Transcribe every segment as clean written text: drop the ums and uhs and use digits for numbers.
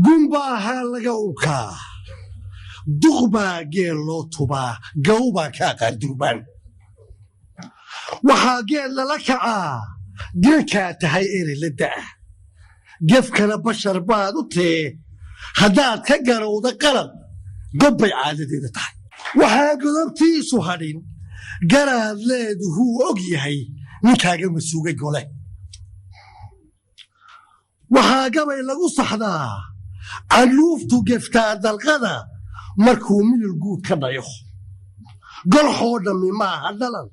قنباها لقوكا دغبا جيلو توبا قوبا كاقا دوبان وحا جيل لكعا قلكا تهي إيري لدعه قفكنا بشر بادوتي هداد كقرو دا قلب قبي عادتي دا تحي وحا قلبتي سوهارين قراد ليد هو أقيهي نكاقا مسوقي قولي وحا قبي لغو صحدا علوفتو قفتا دا الغدا مركو من القود كنايخ قل حودا مما هدلن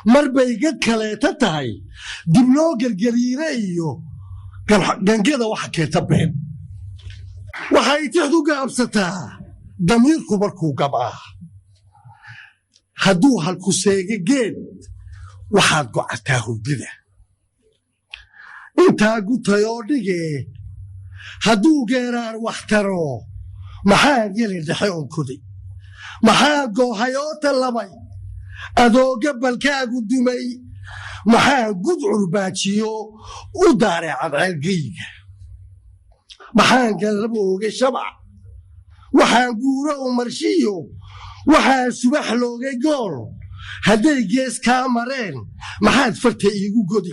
مربي قد كاليتتهي دبلوغ القريريو كان كده واحد كيتبين وحيتحدو قابستا ضميركو بركو قبعه هدوها الكسيقي جيد وحاد قعتاه البدا انتا قلت يوديكي هدو قيران واخترو محاد يلي دحيون كدي محاد قو هيوت اللبي ادو قبل كاقو دمي maxaa gudcur baajiyo u daaray cadceelgeyga maxaa galabooga shabac waxaa guuro u marshiyo waxaa subax loogay gool hadday gees kaa mareen maxaad farta iigu godi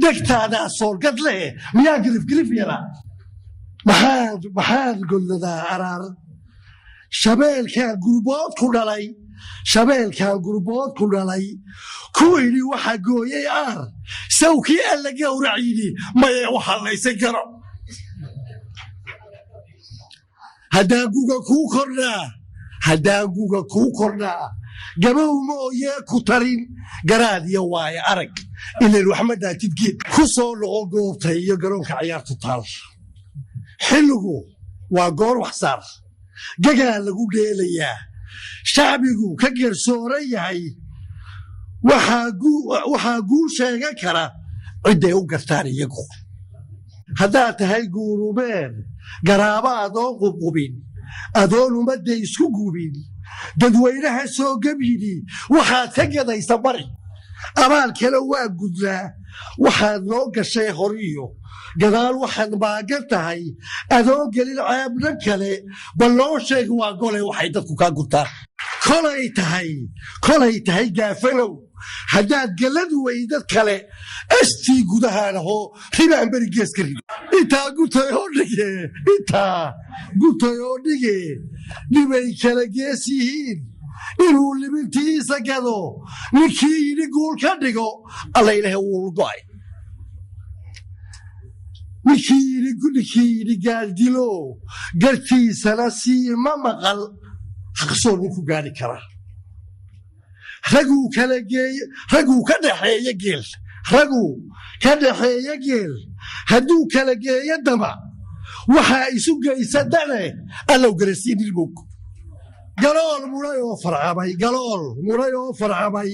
dhegtaadaa soorgad leh miyaa girifgirif yara maxaad godladaa araar shabeelkaa gurbood ku dhalay shabeelkan gurbood ku dhalay kuwayni waxa gooyay aar sawkii alla gowraciyni maye waxa laysan karo haddaan guga kuu kordhaa gabow mooyee ku tarin garaad iyo waaye arag ilan waxmadaa tidgeed ku soo noqo goobtay iyo garoonka ciyaartu taal xilligu waa goor waxsaar gagaa lagu dheelayaa shacbigu ka gersooran yahay waxaa guul sheegan kara cidday u gartaan iyagu haddaad tahay guurumeen garaaba adoon qubqubin adoon ummadda isku gubin dadweynaha soo gabyidhi waxaad ka gadaysa bari abaal kale waa gudlaa waxaad noo gashay horiyo gadaal waxaad maagan tahay adoon gelin ceebna kale bal noo sheeg waa gole waxay dadku kaa gurtaan kolay tahay gaafanow haddaad gallad weydad kale astii gudahaanahoo ribaan beri geeska rido intaa gutay oo dhige dhibay kala gees yihiin inuu libintiisa gado ninkii yidhi guul ka dhigo alla ilaahay wuu go'ay ninkii yidhi gaaldilo gartiisana sii ma maqal haqsoo ninku gaadhi karaa raguu ka dhaxeeya geel hadduu kala geeyo daba waxaa isu geysa dane allow garasiin ilmog galool muray oo farcamay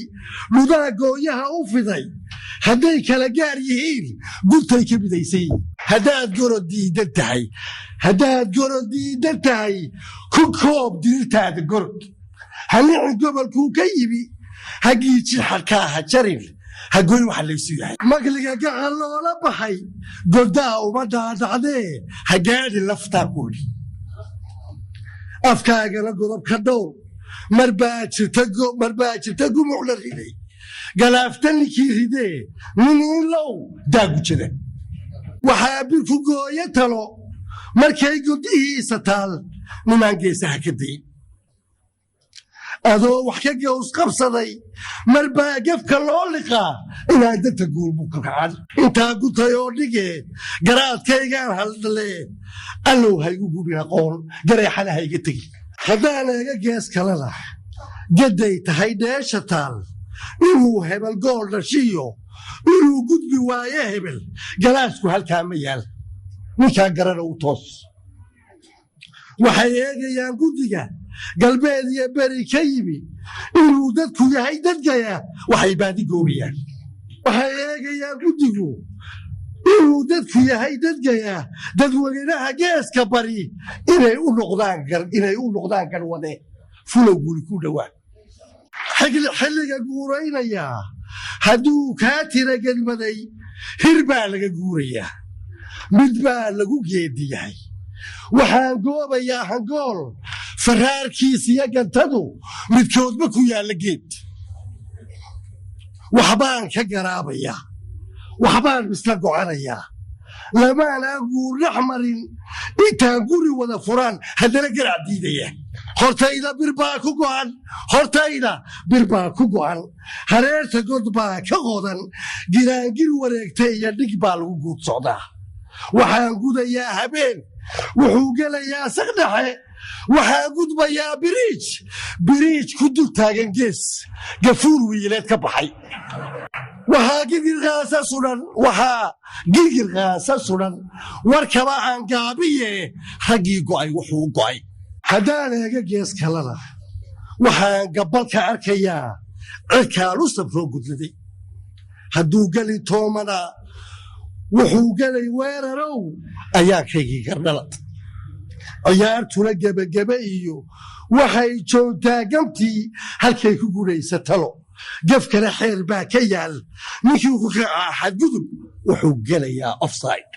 dhudaa gooyaha u fiday hadday kala gaar yihiin guntay ka midaysan yihiin haddaad gorod diidan tahay ku koob dirirtaada gorod hanicin gobolkuu ka yimi hagiijin xarkaa ha jarin hagoyn waxa laysu yahay magliga gacan loola baxay godaa uma dhaadhacdee ha gaadhi laftaa kuudhi afkaagana godob ka dhowr marbaa jirta gumuc la riday galaafta ninkii ridee nin inlow daagujada waxaa birku gooyo talo markay godihiisa taal nimaan geesaha ka dayn adoo wax ka gows qabsaday marbaa gefka loo liqaa inaan danta guulbu ka kacan intaa gutay oo dhige garaadkaygaan haldhalee allow haygu gubi aqoon gareexana hayga tegi haddaan eega gees kalena gadday tahay dheesha taal inuu hebel gool dhashiyo inuu gudbi waaye hebel galaasku halkaa ma yaal ninkaa garana u toos waxay eegayaan guddiga galbeed iyo beri ka yimi inuu dadku yahay dadgaya waxay baadi goobayaan waxay eegayaan guddigu inuu dadku yahay dadgaya dadweynaha geeska bari inay u noqdaan garwade fulow guri ku dhowaa xilliga guuraynayaa hadduu kaa tira gelmaday hir baa laga guurayaa mid baa lagu geediyahay waxaan goobayaa hangool faraarkiisiyo gantadu midkoodba ku yaalla geed waxbaan ka garaabayaa waxbaan isla gocanayaa lamaan aguurnax marin intaan guri wada furaan haddana garac diidaya hortayda bir baa ku go'an hareerta god baa ka qodan giraangir wareegta iyo dhig baa lagu guud socdaa waxaan gudayaa habeen wuxuu gelayaa saqdhexe waxaan gudbayaa biriij ku dul taagan gees gafuur wiileed ka baxay waxaa gigirqaasa sudan warkaba aan gaabiye raggii go'ay wuxuu go'ay haddaan eega gees kalena waxaan gabalka arkayaa cirkaan u safroo gudladay hadduu geli toomana wuxuu gelay weerarow ayaankaygii gardhalad ciyaartuna gebagebe iyo waxay joogtaa gamtii halkay ku gudhaysa talo gafkana xeer baa ka yaal ninkii ku kacaa xadgudub wuxuu gelayaa offside